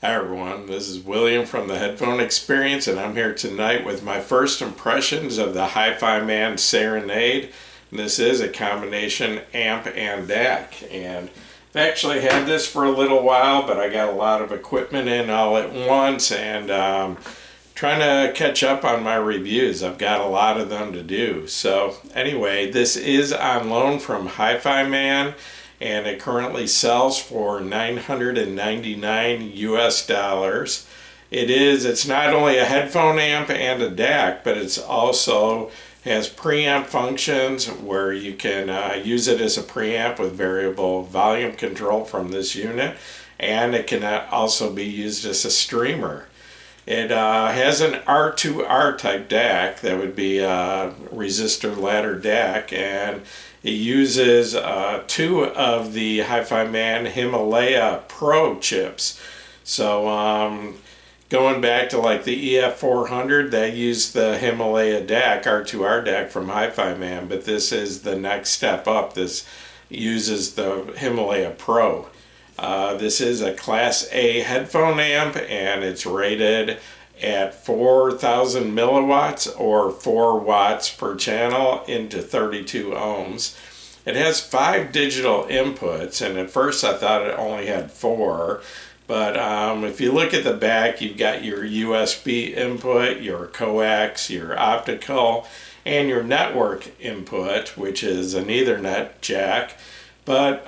Hi everyone, this is William from the Headphone Experience, and I'm here tonight with my first impressions of the Hifiman Serenade. And this is a combination amp and DAC, and I've actually had this for a little while, but I got a lot of equipment in all at once, and trying to catch up on my reviews. I've got a lot of them to do. So anyway, this is on loan from Hifiman, and it currently sells for $999 US. It's not only a headphone amp and a DAC, but it's also has preamp functions where you can use it as a preamp with variable volume control from this unit, and it can also be used as a streamer. It has an R2R type DAC, that would be a resistor ladder DAC, and it uses two of the Hifiman Himalaya Pro chips. So going back to like the EF400, they used the Himalaya DAC, R2R DAC from Hifiman, but this is the next step up. This uses the Himalaya Pro. This is a Class A headphone amp, and it's rated at 4,000 milliwatts or 4 watts per channel into 32 ohms. It has 5 digital inputs, and at first I thought it only had 4, but if you look at the back, you've got your USB input, your coax, your optical, and your network input, which is an Ethernet jack. But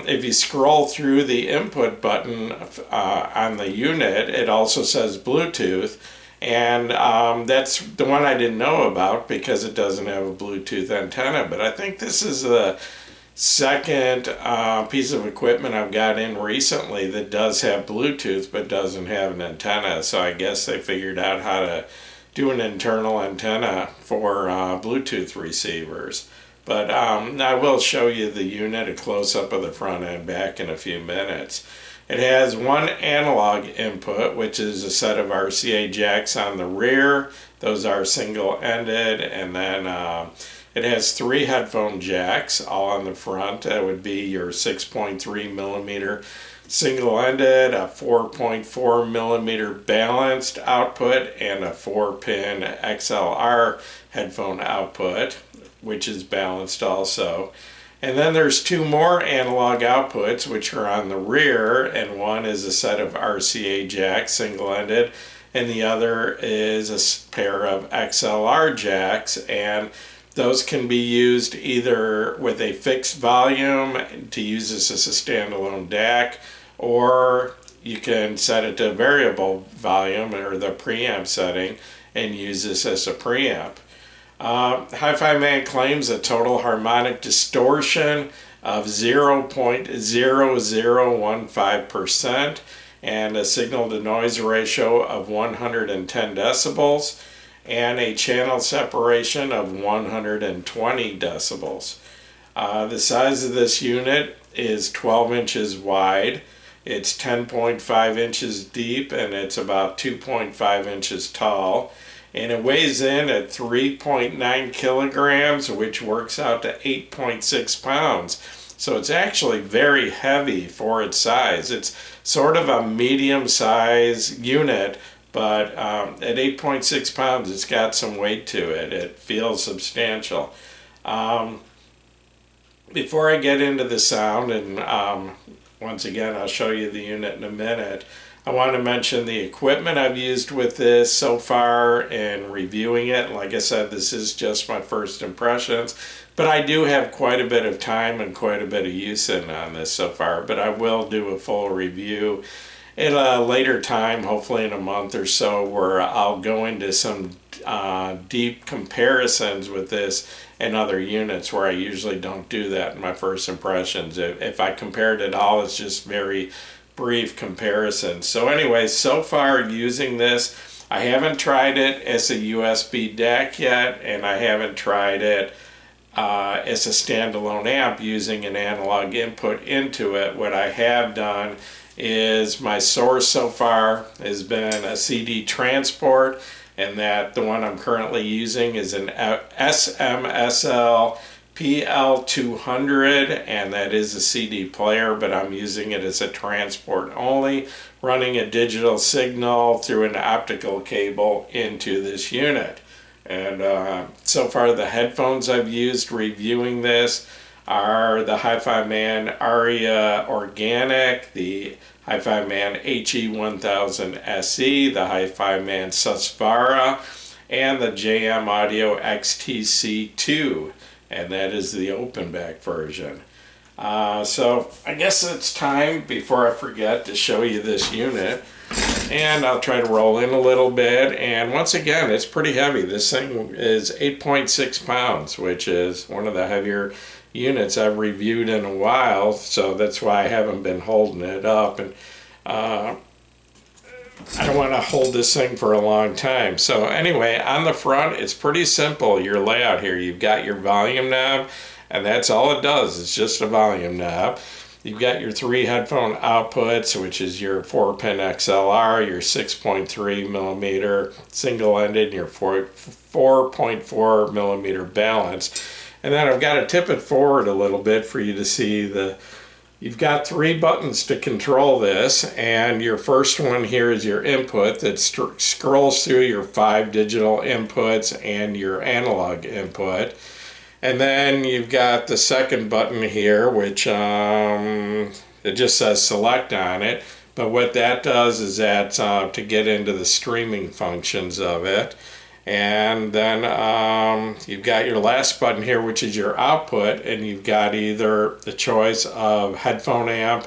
if you scroll through the input button on the unit, it also says Bluetooth, and that's the one I didn't know about because it doesn't have a Bluetooth antenna. But I think this is the second piece of equipment I've got in recently that does have Bluetooth but doesn't have an antenna. So I guess they figured out how to do an internal antenna for Bluetooth receivers. But I will show you the unit, a close-up of the front and back in a few minutes. It has one analog input, which is a set of RCA jacks on the rear. Those are single-ended, and then it has 3 headphone jacks, all on the front. That would be your 6.3 millimeter single-ended, a 4.4 millimeter balanced output, and a 4-pin XLR headphone output, which is balanced also. And then there's 2 more analog outputs which are on the rear, and one is a set of RCA jacks, single-ended, and the other is a pair of XLR jacks, and those can be used either with a fixed volume to use this as a standalone DAC, or you can set it to variable volume or the preamp setting and use this as a preamp. Hifiman claims a total harmonic distortion of 0.0015% and a signal to noise ratio of 110 decibels and a channel separation of 120 decibels. The size of this unit is 12 inches wide. It's 10.5 inches deep, and it's about 2.5 inches tall. And it weighs in at 3.9 kilograms, which works out to 8.6 pounds. So it's actually very heavy for its size. It's sort of a medium size unit, but at 8.6 pounds, it's got some weight to it. It feels substantial. Before I get into the sound, and once again, I'll show you the unit in a minute, I want to mention the equipment I've used with this so far and reviewing it. Like I said, this is just my first impressions, but I do have quite a bit of time and quite a bit of use on this so far. But I will do a full review at a later time, hopefully in a month or so, where I'll go into some deep comparisons with this and other units, where I usually don't do that in my first impressions. If I compared it all, it's just very brief comparison. So anyway, so far using this, I haven't tried it as a USB DAC yet, and I haven't tried it as a standalone amp using an analog input into it. What I have done is my source so far has been a CD transport, and that the one I'm currently using is an SMSL PL200, and that is a CD player, but I'm using it as a transport only, running a digital signal through an optical cable into this unit. And so far the headphones I've used reviewing this are the Hifiman Aria Organic, the Hifiman HE1000 SE, the Hifiman Susvara, and the JM Audio XTC2, and that is the open back version. So I guess it's time, before I forget, to show you this unit, and I'll try to roll in a little bit. And once again, it's pretty heavy. This thing is 8.6 pounds, which is one of the heavier units I've reviewed in a while, so that's why I haven't been holding it up. And I don't want to hold this thing for a long time. So anyway, on the front, it's pretty simple, your layout here. You've got your volume knob, and that's all it does. It's just a volume knob. You've got your 3 headphone outputs, which is your 4-pin XLR, your 6.3 millimeter single-ended, and your 4.4 millimeter balance. And then I've got to tip it forward a little bit for you to see you've got 3 buttons to control this, and your first one here is your input that scrolls through your 5 digital inputs and your analog input. And then you've got the second button here, which it just says select on it, but what that does is that's to get into the streaming functions of it. And then you've got your last button here, which is your output, and you've got either the choice of headphone amp,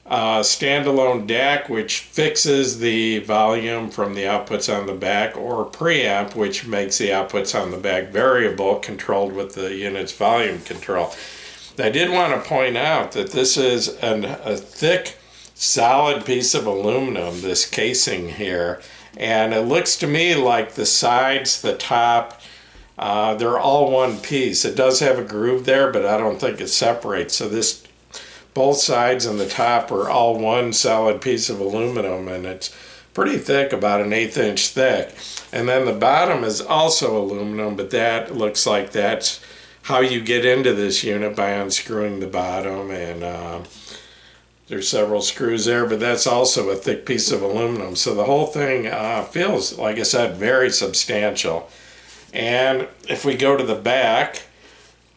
standalone DAC, which fixes the volume from the outputs on the back, or preamp, which makes the outputs on the back variable, controlled with the unit's volume control. I did want to point out that this is a thick, solid piece of aluminum, this casing here. And it looks to me like the sides, the top, they're all one piece. It does have a groove there, but I don't think it separates. So both sides and the top are all one solid piece of aluminum, and it's pretty thick, about an 1/8 inch thick. And then the bottom is also aluminum, but that looks like that's how you get into this unit, by unscrewing the bottom, and there's several screws there, but that's also a thick piece of aluminum. So the whole thing feels, like I said, very substantial. And if we go to the back,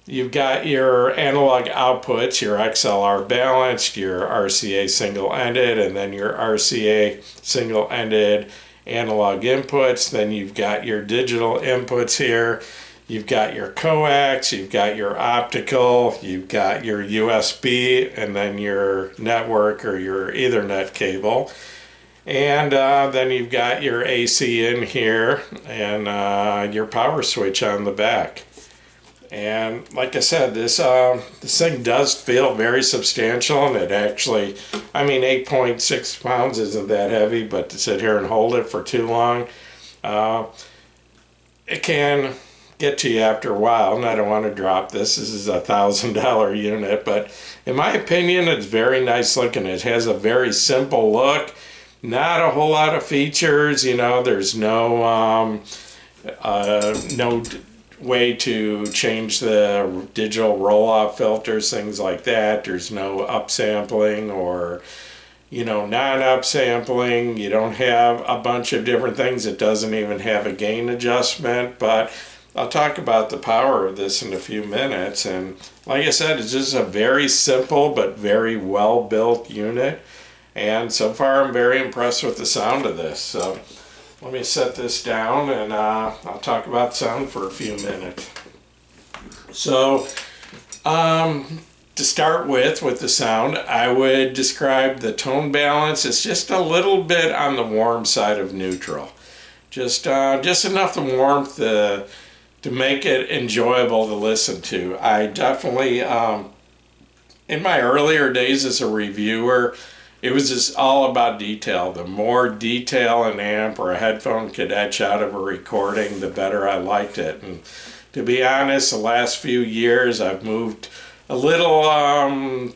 you've got your analog outputs, your XLR balanced, your RCA single-ended, and then your RCA single-ended analog inputs. Then you've got your digital inputs here. You've got your coax, you've got your optical, you've got your USB, and then your network or your Ethernet cable. And then you've got your AC in here, and your power switch on the back. And like I said, this thing does feel very substantial, and it actually, I mean, 8.6 pounds isn't that heavy, but to sit here and hold it for too long, it can get to you after a while. And I don't want to drop this. This is a $1,000 unit, but in my opinion, it's very nice looking. It has a very simple look, not a whole lot of features. You know, there's no way to change the digital roll-off filters, things like that. There's no upsampling or, you know, non-upsampling. You don't have a bunch of different things. It doesn't even have a gain adjustment, but I'll talk about the power of this in a few minutes. And like I said, it's just a very simple but very well built unit, and so far I'm very impressed with the sound of this. So let me set this down, and I'll talk about sound for a few minutes. So to start with the sound, I would describe the tone balance. It's just a little bit on the warm side of neutral. Just enough the warmth to make it enjoyable to listen to. I definitely, in my earlier days as a reviewer, it was just all about detail. The more detail an amp or a headphone could etch out of a recording, the better I liked it. And to be honest, the last few years I've moved a little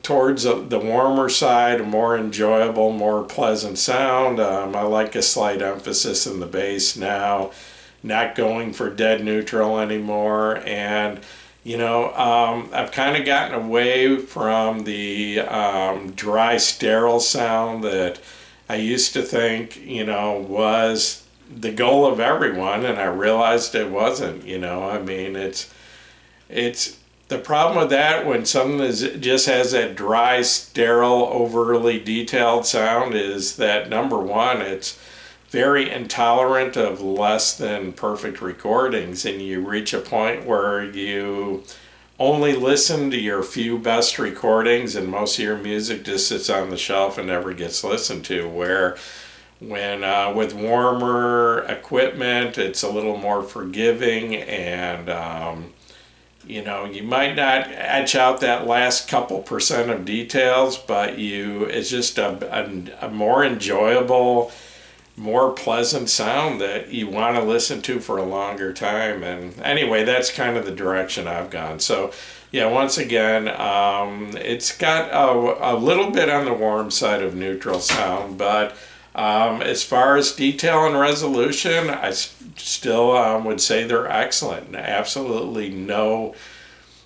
towards the warmer side, a more enjoyable, more pleasant sound. I like a slight emphasis in the bass now, not going for dead neutral anymore, and I've kind of gotten away from the dry, sterile sound that I used to think, was the goal of everyone, and I realized it wasn't. I mean, it's the problem with that when something just has that dry, sterile, overly detailed sound is that, number one, it's very intolerant of less than perfect recordings, and you reach a point where you only listen to your few best recordings and most of your music just sits on the shelf and never gets listened to. Where when with warmer equipment it's a little more forgiving, and you might not etch out that last couple percent of details, but it's just a more enjoyable, more pleasant sound that you want to listen to for a longer time. And anyway, that's kind of the direction I've gone. So yeah, once again, it's got a little bit on the warm side of neutral sound, but as far as detail and resolution, I still would say they're excellent. Absolutely no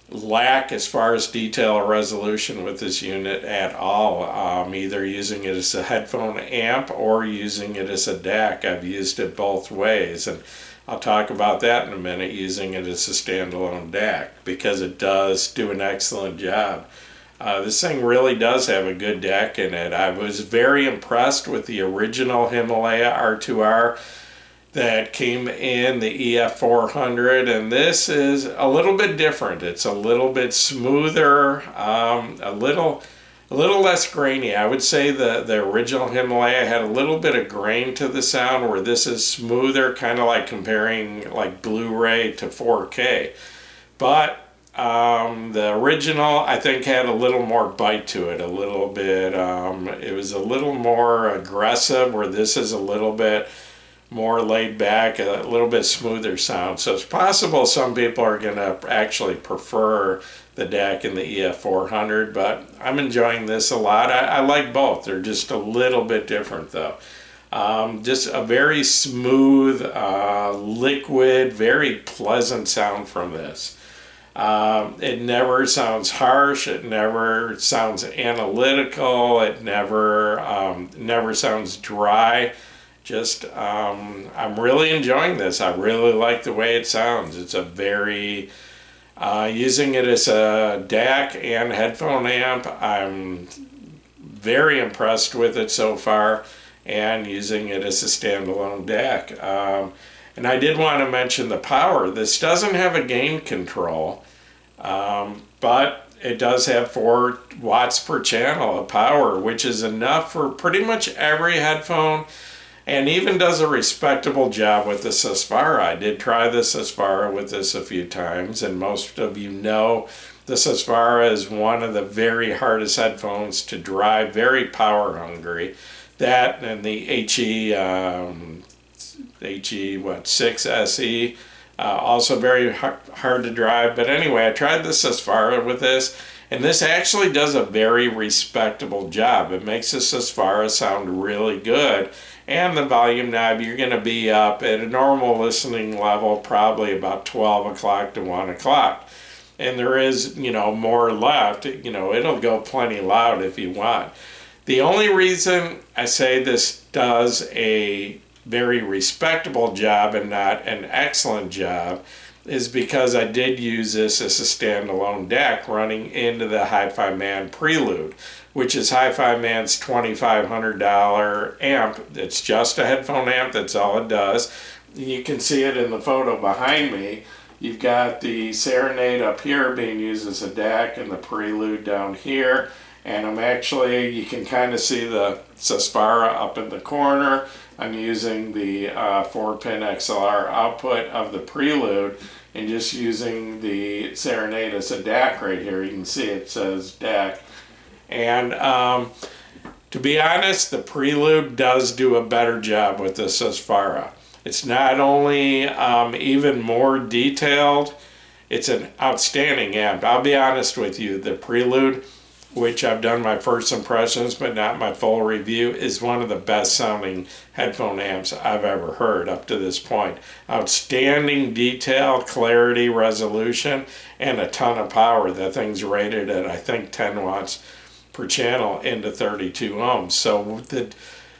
lack as far as detail or resolution with this unit at all. Either using it as a headphone amp or using it as a DAC. I've used it both ways, and I'll talk about that in a minute, using it as a standalone DAC, because it does do an excellent job. This thing really does have a good DAC in it. I was very impressed with the original Himalaya R2R that came in the EF400, and this is a little bit different. It's a little bit smoother, a little less grainy. I would say the original Himalaya had a little bit of grain to the sound, where this is smoother, kind of like comparing like Blu-ray to 4K. But the original, I think, had a little more bite to it, a little bit, it was a little more aggressive, where this is a little bit more laid back, a little bit smoother sound. So it's possible some people are going to actually prefer the DAC in the EF400, but I'm enjoying this a lot. I like both. They're just a little bit different though. Just a very smooth, liquid, very pleasant sound from this. It never sounds harsh. It never sounds analytical. It never sounds dry. Just, I'm really enjoying this. I really like the way it sounds. It's a very, using it as a DAC and headphone amp, I'm very impressed with it so far, and using it as a standalone DAC. And I did want to mention the power. This doesn't have a gain control, but it does have 4 watts per channel of power, which is enough for pretty much every headphone, and even does a respectable job with the Susvara. I did try the Susvara with this a few times, and most of you know the Susvara is one of the very hardest headphones to drive, very power hungry. That and the HE6 SE, also very hard to drive. But anyway, I tried the Susvara with this, and this actually does a very respectable job. It makes the Susvara sound really good. And the volume knob, you're going to be up at a normal listening level, probably about 12 o'clock to 1 o'clock. And there is, more left. It'll go plenty loud if you want. The only reason I say this does a very respectable job and not an excellent job is because I did use this as a standalone DAC running into the Hifiman Prelude, which is Hifiman's $2,500 amp. It's just a headphone amp, that's all it does. You can see it in the photo behind me. You've got the Serenade up here being used as a DAC and the Prelude down here. And you can kind of see the Susvara up in the corner. I'm using the 4-pin XLR output of the Prelude and just using the Serenade as a DAC right here. You can see it says DAC. And to be honest, the Prelude does do a better job with the Susvara. It's not only even more detailed, it's an outstanding amp. I'll be honest with you, the Prelude, which I've done my first impressions but not my full review, is one of the best sounding headphone amps I've ever heard up to this point. Outstanding detail, clarity, resolution, and a ton of power. That thing's rated at, I think, 10 watts per channel into 32 ohms.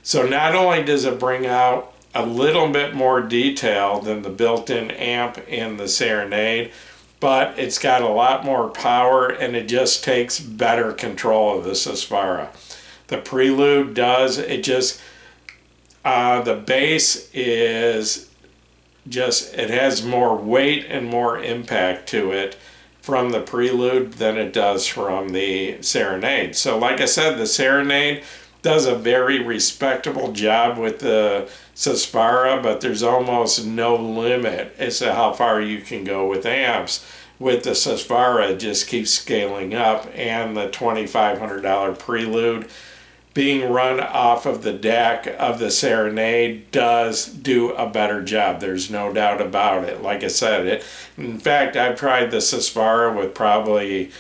So not only does it bring out a little bit more detail than the built-in amp in the Serenade, but it's got a lot more power, and it just takes better control of the Susvara. The Prelude does, it just, the bass is just, it has more weight and more impact to it from the Prelude than it does from the Serenade. So like I said, the Serenade does a very respectable job with the Susvara, but there's almost no limit as to how far you can go with amps. With the Susvara, it just keeps scaling up, and the $2,500 Prelude being run off of the DAC of the Serenade does do a better job. There's no doubt about it. Like I said, in fact, I've tried the Susvara with probably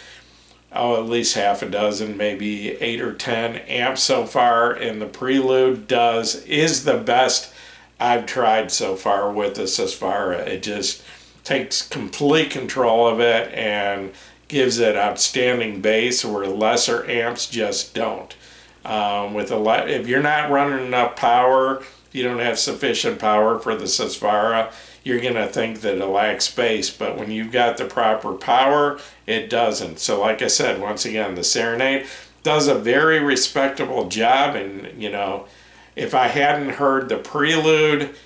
at least half a dozen, maybe 8 or 10 amps so far, and the Prelude is the best I've tried so far with the Susvara. It just takes complete control of it and gives it outstanding bass where lesser amps just don't. If you're not running enough power, if you don't have sufficient power for the Susvara, you're going to think that it lacks bass, but when you've got the proper power, it doesn't. So like I said, once again, the Serenade does a very respectable job, and you know, if I hadn't heard the Prelude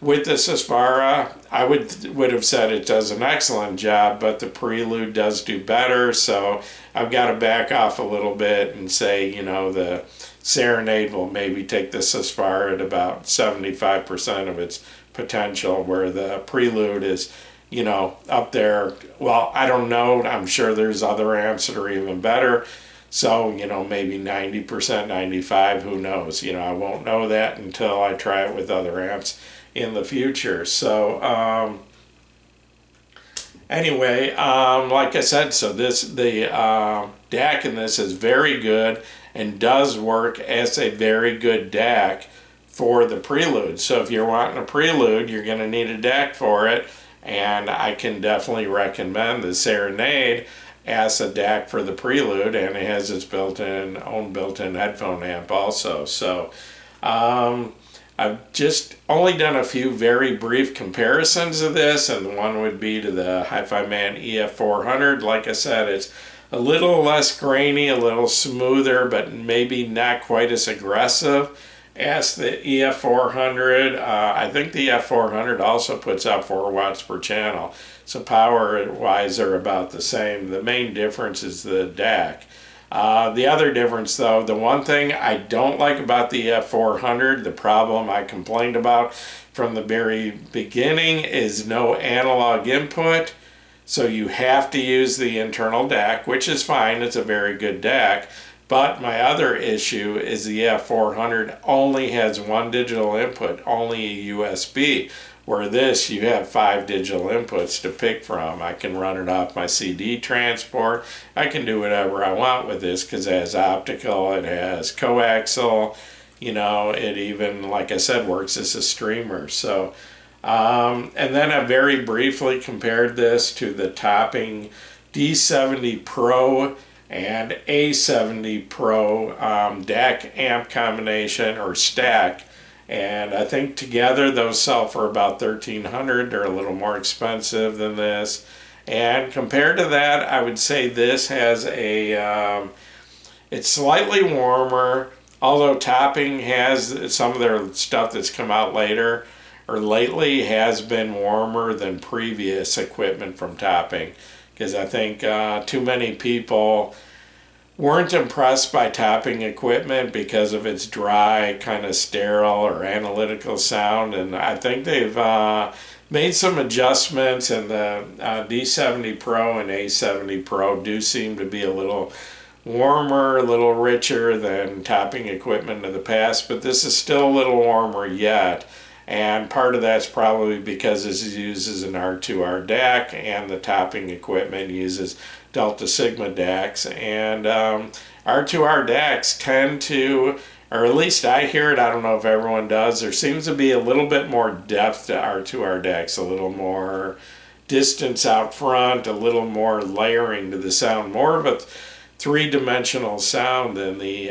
with the Susvara, I would have said it does an excellent job, but the Prelude does do better, so I've got to back off a little bit and say, you know, the Serenade will maybe take the Susvara at about 75% of its potential, where the Prelude is, you know, up there. Well, I don't know. I'm sure there's other amps that are even better. So, you know, maybe 90%, 95%, who knows? You know, I won't know that until I try it with other amps in the future. So, anyway, like I said, so the DAC in this is very good and does work as a very good DAC for the Prelude. So if you're wanting a Prelude, you're going to need a DAC for it, and I can definitely recommend the Serenade as a DAC for the Prelude, and it has its own built-in headphone amp also. So I've just only done a few very brief comparisons of this, and one would be to the Hifiman EF400. Like I said, it's a little less grainy, a little smoother, but maybe not quite as aggressive as the EF400. I think the EF400 also puts out 4 watts per channel, so power-wise they're about the same. The main difference is the DAC. The other difference, though, the one thing I don't like about the EF400, the problem I complained about from the very beginning, is no analog input. So you have to use the internal DAC, which is fine. It's a very good DAC. But my other issue is the F400 only has one digital input, only a USB, where this you have 5 digital inputs to pick from. I can run it off my CD transport. I can do whatever I want with this because it has optical, it has coaxial, you know, it even, like I said, works as a streamer. So, and then I very briefly compared this to the Topping D70 Pro and A70 Pro DAC amp combination, or stack, and I think together those sell for about $1,300. They're a little more expensive than this, and compared to that, I would say this has it's slightly warmer, although Topping has some of their stuff that's come out later or lately has been warmer than previous equipment from Topping, because I think too many people weren't impressed by Topping equipment because of its dry, kind of sterile or analytical sound, and I think they've made some adjustments, and the D70 Pro and A70 Pro do seem to be a little warmer, a little richer than Topping equipment of the past, but this is still a little warmer yet. And part of that's probably because this uses an R2R DAC, and the Topping equipment uses Delta Sigma DACs. And R2R DACs tend to, or at least I hear it, I don't know if everyone does, there seems to be a little bit more depth to R2R DACs, a little more distance out front, a little more layering to the sound, more of a three-dimensional sound than the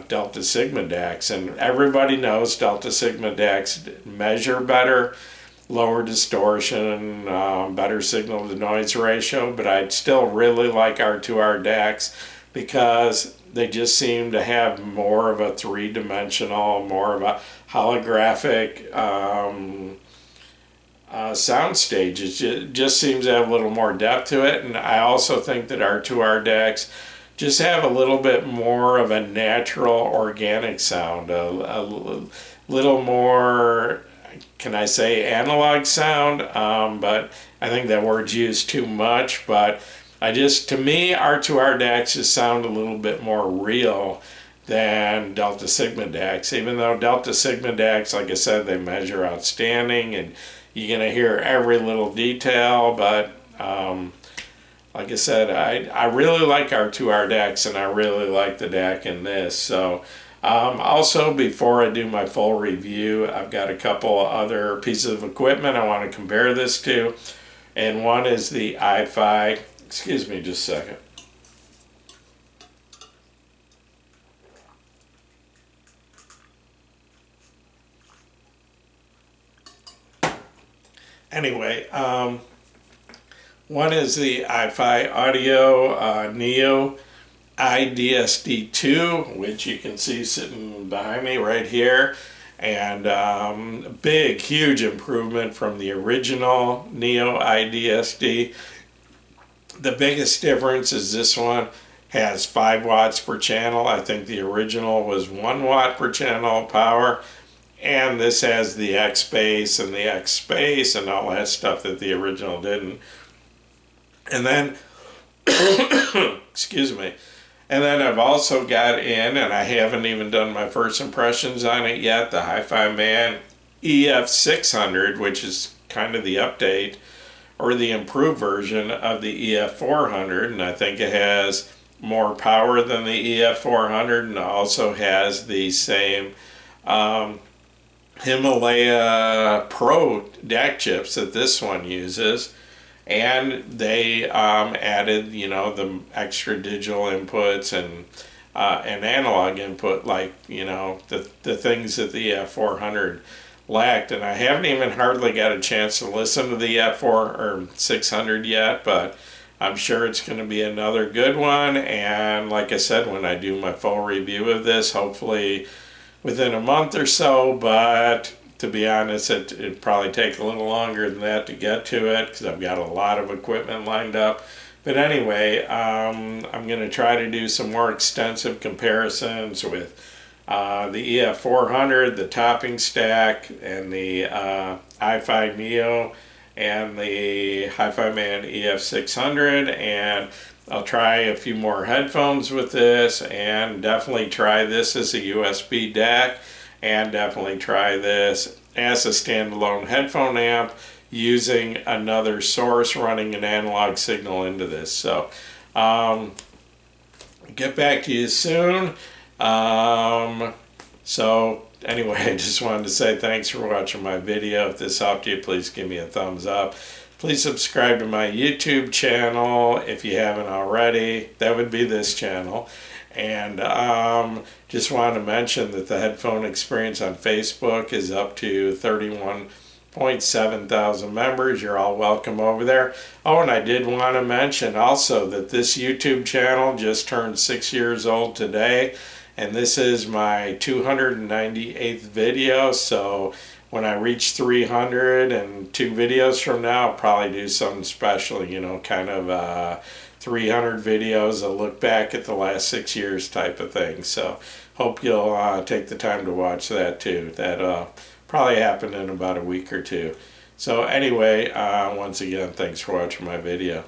Delta Sigma DACs. And everybody knows Delta Sigma DACs measure better, lower distortion, better signal to noise ratio, but I'd still really like R2R DACs because they just seem to have more of a three-dimensional, more of a holographic soundstage. It just seems to have a little more depth to it, and I also think that R2R DACs just have a little bit more of a natural, organic sound, a little more, can I say, analog sound, but I think that word's used too much. But to me, R2R DACs just sound a little bit more real than Delta Sigma DACs, even though Delta Sigma DACs, like I said, they measure outstanding, and you're going to hear every little detail, but like I said, I really like R2R DACs, and I really like the DAC in this. So also, before I do my full review, I've got a couple other pieces of equipment I want to compare this to, and one is the iFi. Excuse me just a second. Anyway, one is the iFi Audio Neo IDSD2, which you can see sitting behind me right here, and big, huge improvement from the original Neo IDSD. The biggest difference is this one has 5 watts per channel. I think the original was 1 watt per channel power. And this has the X bass and the X space and all that stuff that the original didn't. And then, excuse me, and then I've also got in, and I haven't even done my first impressions on it yet, the Hifiman EF600, which is kind of the update or the improved version of the EF400. And I think it has more power than the EF400, and also has the same Himalaya Pro DAC chips that this one uses, and they added, you know, the extra digital inputs and analog input, like, you know, the things that the EF400 lacked. And I haven't even hardly got a chance to listen to the EF4 or 600 yet, but I'm sure it's going to be another good one. And like I said, when I do my full review of this, hopefully within a month or so, but to be honest, it'd probably take a little longer than that to get to it because I've got a lot of equipment lined up. But anyway, I'm going to try to do some more extensive comparisons with the EF400, the topping stack, and the iFi Neo, and the Hifiman EF600, and I'll try a few more headphones with this, and definitely try this as a USB DAC, and definitely try this as a standalone headphone amp using another source running an analog signal into this. So get back to you soon. So anyway, I just wanted to say thanks for watching my video. If this helped you, please give me a thumbs up. Please subscribe to my YouTube channel if you haven't already. That would be this channel. And just wanted to mention that the Headphone Experience on Facebook is up to 31.7 thousand members. You're all welcome over there. Oh, and I did want to mention also that this YouTube channel just turned 6 years old today. And this is my 298th video. So when I reach 302 videos from now, I'll probably do something special, you know, kind of 300 videos, a look back at the last 6 years type of thing. So hope you'll take the time to watch that too. That'll probably happen in about a week or two. So anyway, once again, thanks for watching my video.